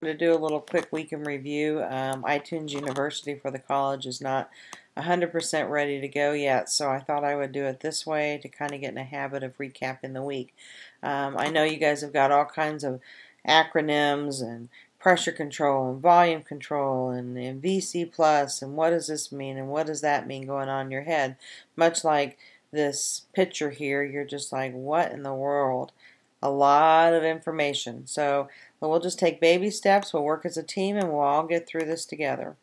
To do a little quick week in review. iTunes University for the college is not 100% ready to go yet, so I thought I would do it this way to kind of get in a habit of recapping the week. I know you guys have got all kinds of acronyms and pressure control and volume control and VC plus and what does this mean and what does that mean going on in your head. Much like this picture here, you're just like, what in the world? A lot of information. So we'll just take baby steps, we'll work as a team, and we'll all get through this together.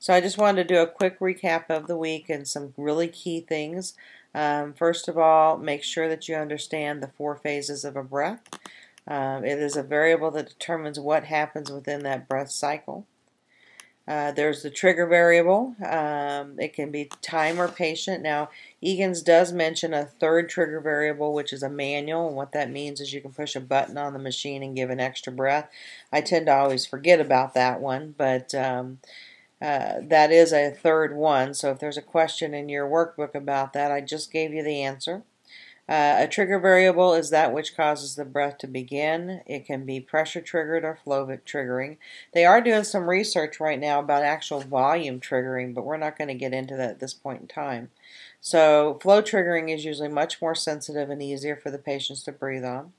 So I just wanted to do a quick recap of the week and some really key things. First of all, make sure that you understand the 4 phases of a breath. It is a variable that determines what happens within that breath cycle. There's the trigger variable. It can be time or patient. Now, Egan's does mention a third trigger variable, which is a manual, and what that means is you can push a button on the machine and give an extra breath. I tend to always forget about that one, but that is a third one, so if there's a question in your workbook about that, I just gave you the answer. A trigger variable is that which causes the breath to begin. It can be pressure triggered or flow triggering. They are doing some research right now about actual volume triggering, but we're not going to get into that at this point in time. So flow triggering is usually much more sensitive and easier for the patients to breathe on.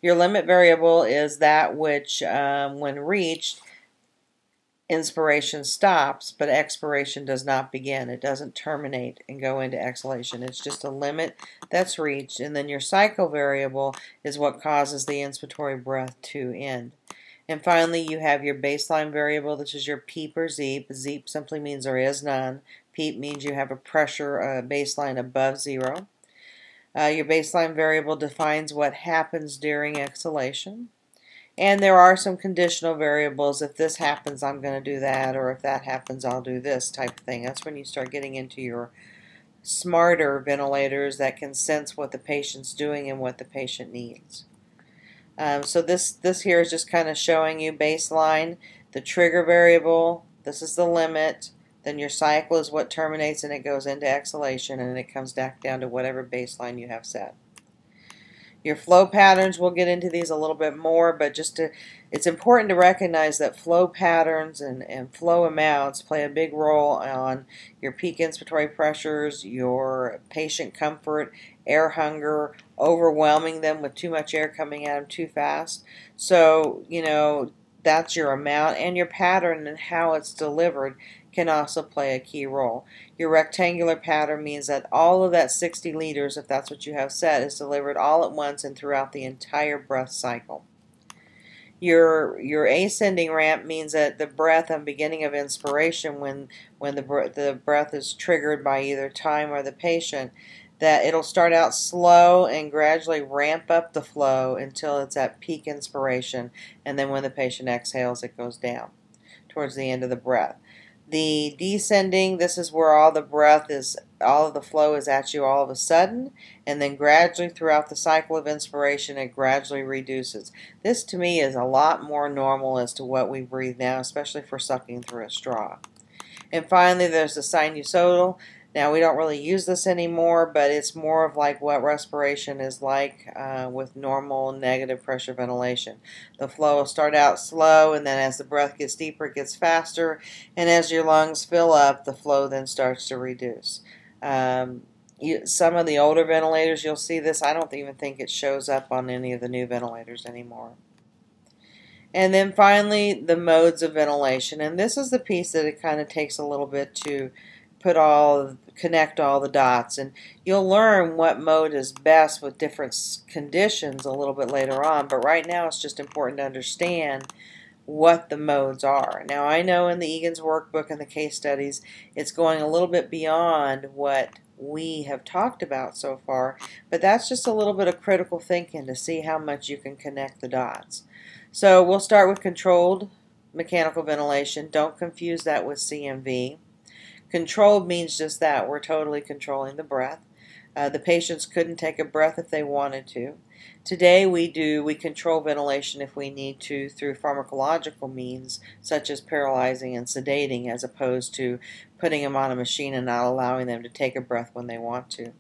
Your limit variable is that which, when reached, inspiration stops, but expiration does not begin. It doesn't terminate and go into exhalation. It's just a limit that's reached. And then your cycle variable is what causes the inspiratory breath to end. And finally, you have your baseline variable. This is your PEEP or ZEEP. ZEEP simply means there is none. PEEP means you have a pressure baseline above 0. Your baseline variable defines what happens during exhalation. And there are some conditional variables. If this happens, I'm going to do that, or if that happens, I'll do this type of thing. That's when you start getting into your smarter ventilators that can sense what the patient's doing and what the patient needs. So this here is just kind of showing you baseline, the trigger variable, this is the limit, then your cycle is what terminates and it goes into exhalation, and it comes back down to whatever baseline you have set. Your flow patterns, we'll get into these a little bit more, but it's important to recognize that flow patterns and flow amounts play a big role on your peak inspiratory pressures, your patient comfort, air hunger, overwhelming them with too much air coming at them too fast. So, that's your amount, and your pattern and how it's delivered can also play a key role. Your rectangular pattern means that all of that 60 liters, if that's what you have set, is delivered all at once and throughout the entire breath cycle. Your ascending ramp means that the breath and beginning of inspiration, when the breath is triggered by either time or the patient, that it'll start out slow and gradually ramp up the flow until it's at peak inspiration, and then when the patient exhales, it goes down towards the end of the breath. The descending, this is where all of the flow is at you all of a sudden, and then gradually throughout the cycle of inspiration it gradually reduces. This to me is a lot more normal as to what we breathe now, especially for sucking through a straw. And finally there's the sinusodal. Now we don't really use this anymore, but it's more of like what respiration is like with normal negative pressure ventilation. The flow will start out slow, and then as the breath gets deeper it gets faster, and as your lungs fill up the flow then starts to reduce. Some of the older ventilators you'll see this. I don't even think it shows up on any of the new ventilators anymore. And then finally the modes of ventilation, and this is the piece that it kind of takes a little bit to connect all the dots, and you'll learn what mode is best with different conditions a little bit later on, but right now it's just important to understand what the modes are. Now I know in the Egan's workbook and the case studies it's going a little bit beyond what we have talked about so far, but that's just a little bit of critical thinking to see how much you can connect the dots. So we'll start with controlled mechanical ventilation. Don't confuse that with CMV. Controlled means just that. We're totally controlling the breath. The patients couldn't take a breath if they wanted to. Today we control ventilation if we need to through pharmacological means such as paralyzing and sedating, as opposed to putting them on a machine and not allowing them to take a breath when they want to.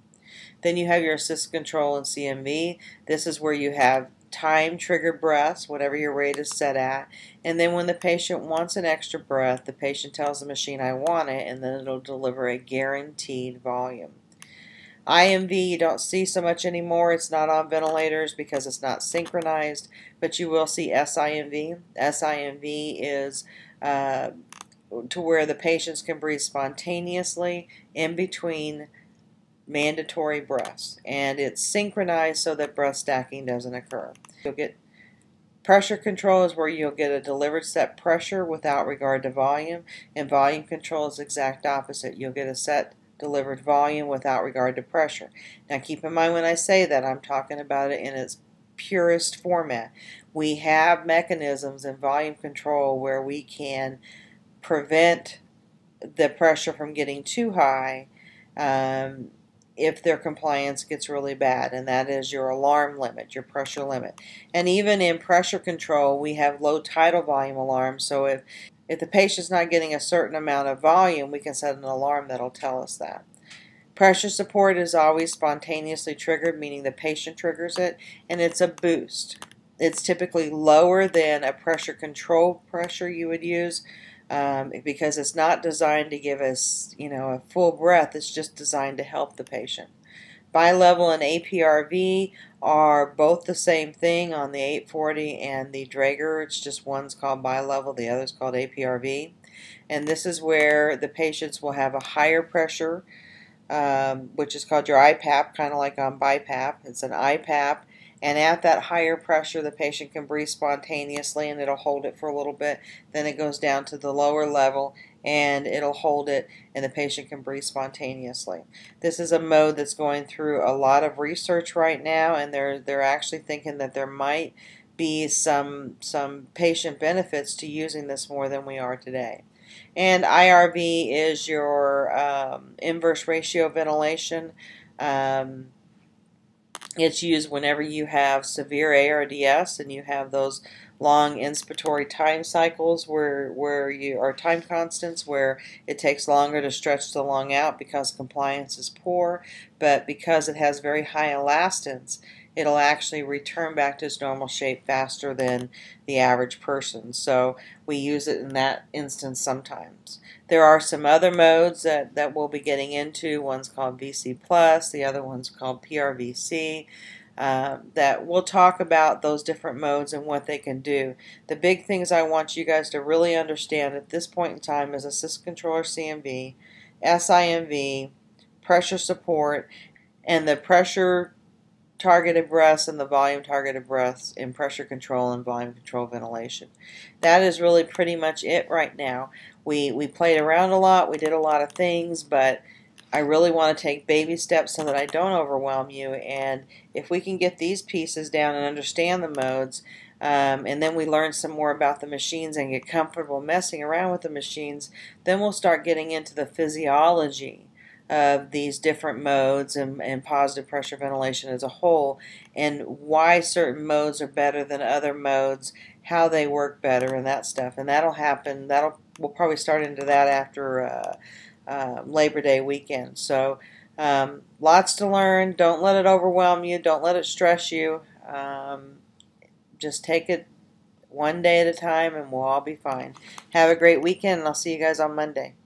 Then you have your assist control and CMV. This is where you have time-triggered breaths, whatever your rate is set at. And then when the patient wants an extra breath, the patient tells the machine, I want it, and then it'll deliver a guaranteed volume. IMV you don't see so much anymore. It's not on ventilators because it's not synchronized, but you will see SIMV. SIMV is to where the patients can breathe spontaneously in between mandatory breaths, and it's synchronized so that breath stacking doesn't occur. You'll get pressure control is where you'll get a delivered set pressure without regard to volume, and volume control is the exact opposite. You'll get a set delivered volume without regard to pressure. Now keep in mind when I say that, I'm talking about it in its purest format. We have mechanisms in volume control where we can prevent the pressure from getting too high if their compliance gets really bad, and that is your alarm limit, your pressure limit. And even in pressure control, we have low tidal volume alarms, so if the patient's not getting a certain amount of volume, we can set an alarm that'll tell us that. Pressure support is always spontaneously triggered, meaning the patient triggers it, and it's a boost. It's typically lower than a pressure control pressure you would use because it's not designed to give us, a full breath. It's just designed to help the patient. Bilevel and APRV are both the same thing on the 840 and the Draeger. It's just one's called bilevel, the other's called APRV. And this is where the patients will have a higher pressure, which is called your IPAP, kind of like on BiPAP. It's an IPAP. And at that higher pressure, the patient can breathe spontaneously, and it'll hold it for a little bit. Then it goes down to the lower level, and it'll hold it, and the patient can breathe spontaneously. This is a mode that's going through a lot of research right now, and they're actually thinking that there might be some patient benefits to using this more than we are today. And IRV is your inverse ratio ventilation. It's used whenever you have severe ARDS and you have those long inspiratory time cycles where you are time constants where it takes longer to stretch the lung out because compliance is poor, but because it has very high elastance, it'll actually return back to its normal shape faster than the average person. So we use it in that instance sometimes. There are some other modes that we'll be getting into. One's called VC+, the other one's called PRVC. That we'll talk about those different modes and what they can do. The big things I want you guys to really understand at this point in time is assist controller CMV, SIMV, pressure support, and the pressure targeted breaths and the volume targeted breaths in pressure control and volume control ventilation. That is really pretty much it right now. We played around a lot, we did a lot of things, but I really want to take baby steps so that I don't overwhelm you, and if we can get these pieces down and understand the modes, and then we learn some more about the machines and get comfortable messing around with the machines, then we'll start getting into the physiology of these different modes and positive pressure ventilation as a whole, and why certain modes are better than other modes, how they work better, and that stuff. And that'll happen. We'll probably start into that after Labor Day weekend. So lots to learn. Don't let it overwhelm you. Don't let it stress you. Just take it one day at a time, and we'll all be fine. Have a great weekend, and I'll see you guys on Monday.